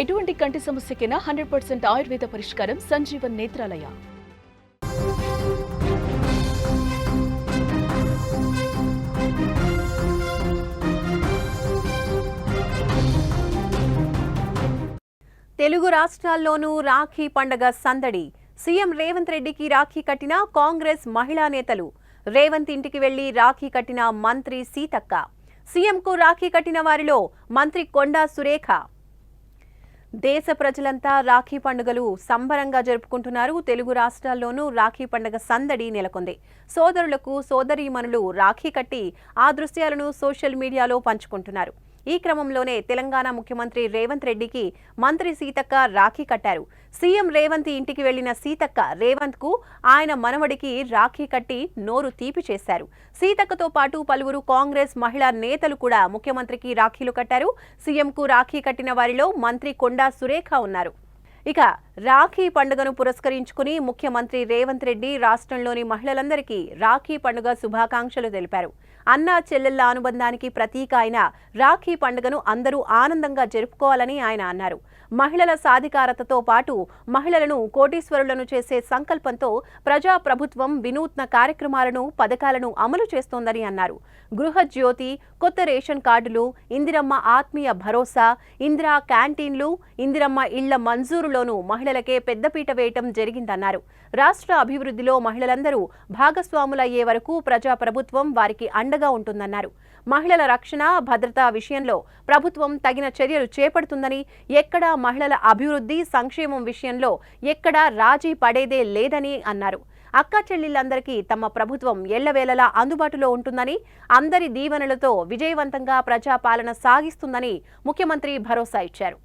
ఎటువంటి కంటి సమస్యకైనా 100% ఆయుర్వేద పరిష్కారం సంజీవన్ నేత్రాలయ. తెలుగు రాష్ట్రాల్లోనూ రాఖీ పండగ సందడి. సీఎం రేవంత్ రెడ్డికి రాఖీ కట్టిన కాంగ్రెస్ మహిళా నేతలు. రేవంత్ ఇంటికి వెళ్లి రాఖీ కట్టిన మంత్రి సీతక్క. సీఎంకు రాఖీ కట్టిన వారిలో మంత్రి కొండా సురేఖ. దేశ ప్రజలంతా రాఖీ పండుగలు సంబరంగా జరుపుకుంటున్నారు. తెలుగు రాష్ట్రాల్లోనూ రాఖీ పండుగ సందడి నెలకొంది. సోదరులకు సోదరీమణులు రాఖీ కట్టి ఆ దృశ్యాలను సోషల్ మీడియాలో పంచుకుంటున్నారు. ఈ క్రమంలోనే తెలంగాణ ముఖ్యమంత్రి రేవంత్ రెడ్డికి మంత్రి సీతక్క రాఖీ కట్టారు. సీఎం రేవంత్ ఇంటికి వెళ్లిన సీతక్క రేవంత్ కు ఆయన మనవడికి రాఖీ కట్టి నోరు తీపి చేశారు. సీతక్కతో పాటు పలువురు కాంగ్రెస్ మహిళా నేతలు కూడా ముఖ్యమంత్రికి రాఖీలు కట్టారు. సీఎంకు రాఖీ కట్టిన వారిలో మంత్రి కొండా సురేఖ ఉన్నారు. ఇక రాఖీ పండుగను పురస్కరించుకుని ముఖ్యమంత్రి రేవంత్ రెడ్డి రాష్ట్రంలోని మహిళలందరికీ రాఖీ పండుగ శుభాకాంక్షలు తెలిపారు. అన్నా చెల్లెళ్ల అనుబంధానికి ప్రతీక అయిన రాఖీ పండుగను అందరూ ఆనందంగా జరుపుకోవాలని ఆయన అన్నారు. మహిళల సాధికారతతో పాటు మహిళలను కోటీశ్వరులను చేసే సంకల్పంతో ప్రజాప్రభుత్వం వినూత్న కార్యక్రమాలను పథకాలను అమలు చేస్తోందని అన్నారు. గృహజ్యోతి, కొత్త రేషన్ కార్డులు, ఇందిరమ్మ ఆత్మీయ భరోసా, ఇందిరా క్యాంటీన్లు, ఇందిరమ్మ ఇళ్ల మంజూరులోనూ మహిళలకే పెద్దపీట వేయటం జరిగిందన్నారు. రాష్ట్ర అభివృద్ధిలో మహిళలందరూ భాగస్వాములయ్యే వరకు ప్రజాప్రభుత్వం వారికి అండగా ఉంటుందన్నారు. మహిళల రక్షణ, భద్రత విషయంలో ప్రభుత్వం తగిన చర్యలు చేపడుతుందని, ఎక్కడా మహిళల అభివృద్ధి, సంక్షేమం విషయంలో ఎక్కడా రాజీ పడేదే లేదని అన్నారు. అక్కా చెల్లెళ్లందరికీ తమ ప్రభుత్వం ఎల్లవేళలా అందుబాటులో ఉంటుందని, అందరి దీవెనలతో విజయవంతంగా ప్రజాపాలన సాగిస్తుందని ముఖ్యమంత్రి భరోసా ఇచ్చారు.